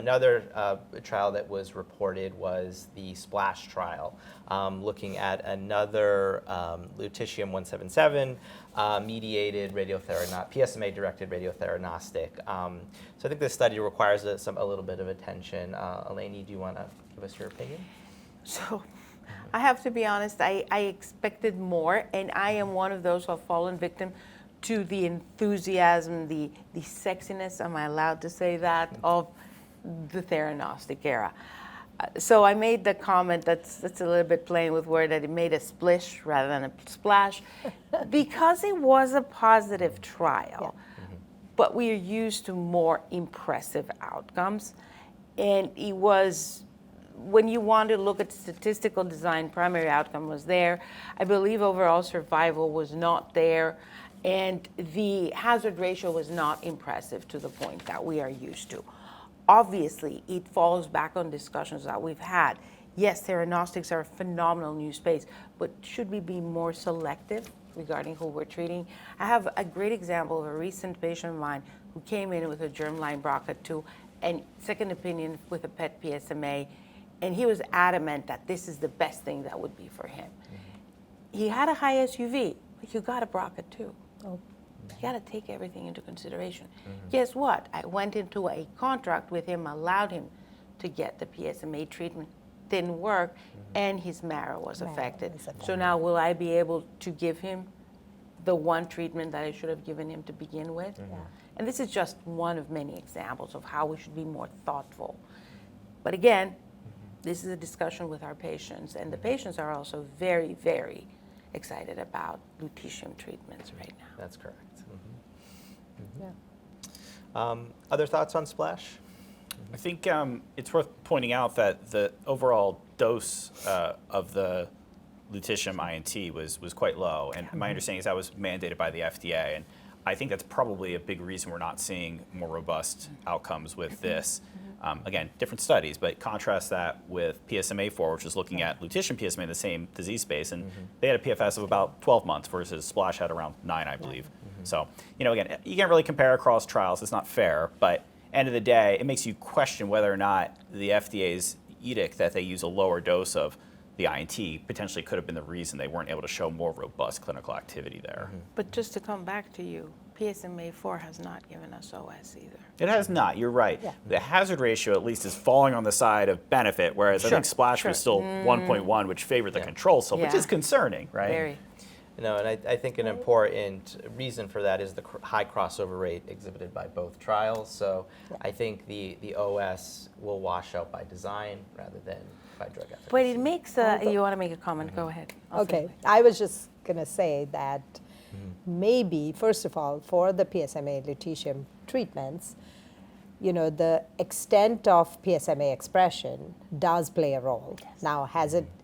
another trial that was reported was the SPLASH trial, looking at another lutetium-177 mediated PSMA-directed radiotheranostics. So I think this study requires a little bit of attention. Eleni, do you want to give us your opinion? So I have to be honest, I expected more, and I am one of those who have fallen victim to the enthusiasm, the sexiness, am I allowed to say that, of the theranostic era. So I made the comment that's a little bit playing with word, that it made a splish rather than a splash, because it was a positive trial. But we are used to more impressive outcomes, and it was, when you want to look at statistical design, primary outcome was there. I believe overall survival was not there, and the hazard ratio was not impressive to the point that we are used to. Obviously, it falls back on discussions that we've had. Yes, theranostics are a phenomenal new space, but should we be more selective regarding who we're treating? I have a great example of a recent patient of mine who came in with a germline BRCA2 and second opinion with a PET PSMA, and he was adamant that this is the best thing that would be for him. He had a high SUV, but you got a BRCA2. You got to take everything into consideration. Guess what? I went into a contract with him, allowed him to get the PSMA treatment. Didn't work, and his marrow was affected. So now will I be able to give him the one treatment that I should have given him to begin with? And this is just one of many examples of how we should be more thoughtful. But again, this is a discussion with our patients, and the patients are also very, very excited about lutetium treatments right now. That's correct. Other thoughts on SPLASH? I think it's worth pointing out that the overall dose of the lutetium INT was quite low, and my understanding is that was mandated by the FDA, and I think that's probably a big reason we're not seeing more robust outcomes with this. Again, different studies, but contrast that with PSMA-4, which is looking at lutetium PSMA in the same disease space, and they had a PFS of about 12 months versus SPLASH had around 9, I believe. So, again, you can't really compare across trials. It's not fair, but end of the day, it makes you question whether or not the FDA's edict that they use a lower dose of the INT potentially could have been the reason they weren't able to show more robust clinical activity there. But just to come back to you, PSMA-4 has not given us OS either. It has not, you're right. The hazard ratio at least is falling on the side of benefit, whereas I think SPLASH was still 1.1, which favored the control, so which is concerning, right? Very. And I think an important reason for that is the high crossover rate exhibited by both trials. So I think the OS will wash out by design rather than by drug efficacy. But it makes you want to make a comment? Go ahead. Okay, I was just going to say that maybe, first of all, for the PSMA lutetium treatments, the extent of PSMA expression does play a role. Now,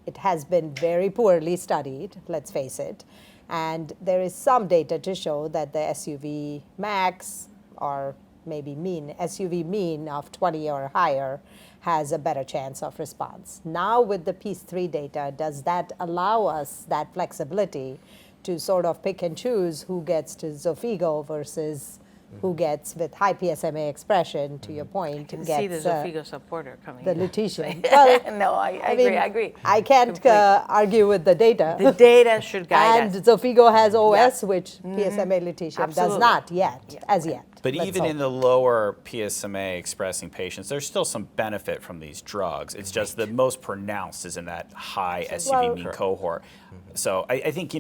it has been very poorly studied, let's face it, and there is some data to show that the SUV max, or maybe SUV mean of 20 or higher has a better chance of response. Now with the PEACE-3 data, does that allow us that flexibility to sort of pick and choose who gets to Xofigo versus who gets with high PSMA expression, to your point, I can gets see the Xofigo supporter coming the in. lutetium. Well, No, I agree. I can't argue with the data. The data should guide And us. Xofigo has OS, which PSMA lutetium does Absolutely. not yet, as yet. But Let's even hope. in the lower PSMA expressing patients, there's still some benefit from these drugs. It's just the most pronounced is in that high SUV mean cohort. So I think,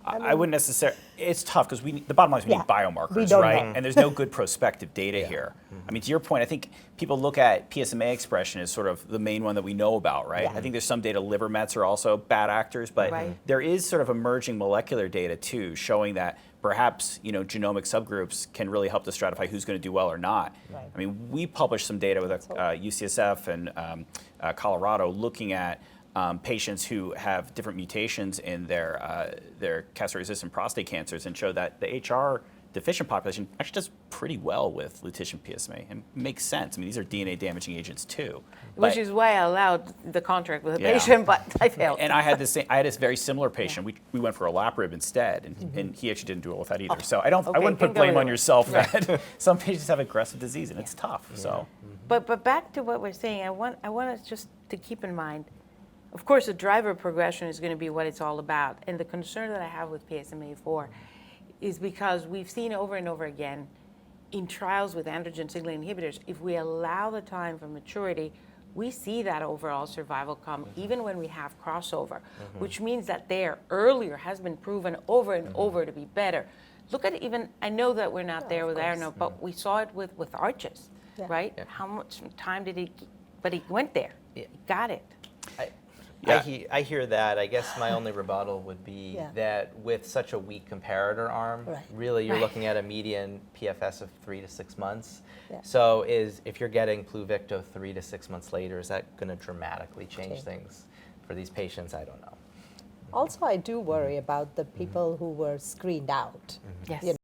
I wouldn't necessarily, it's tough because the bottom line is we need biomarkers, right? And there's no good prospective data here. I mean, to your point, I think people look at PSMA expression as sort of the main one that we know about, right? I think there's some data, liver mets are also bad actors, but there is sort of emerging molecular data too, showing that perhaps, genomic subgroups can really help to stratify who's going to do well or not. I mean, we published some data with UCSF and Colorado looking at patients who have different mutations in their castration-resistant prostate cancers and show that the HR deficient population actually does pretty well with lutetium PSMA, and makes sense. I mean, these are DNA damaging agents too. Which is why I allowed the contract with the patient, but I failed. And I had this very similar patient. We went for olaparib instead, and he actually didn't do well with that either. So I wouldn't put blame on yourself that some patients have aggressive disease and it's tough. So. But back to what we're saying, I want us just to keep in mind, of course, the driver of progression is going to be what it's all about. And the concern that I have with PSMA4 is because we've seen over and over again in trials with androgen signaling inhibitors, if we allow the time for maturity, we see that overall survival come even when we have crossover, which means that there earlier has been proven over and over to be better. Look at even, I know that we're not there with Arno, but we saw it with Arches, right? Yeah. How much time did he, but he went there, he got it. I hear that. I guess my only rebuttal would be that with such a weak comparator arm, really you're looking at a median PFS of 3 to 6 months. So if you're getting Pluvicto 3 to 6 months later, is that going to dramatically change things for these patients? I don't know. Also, I do worry about the people who were screened out. Yes. You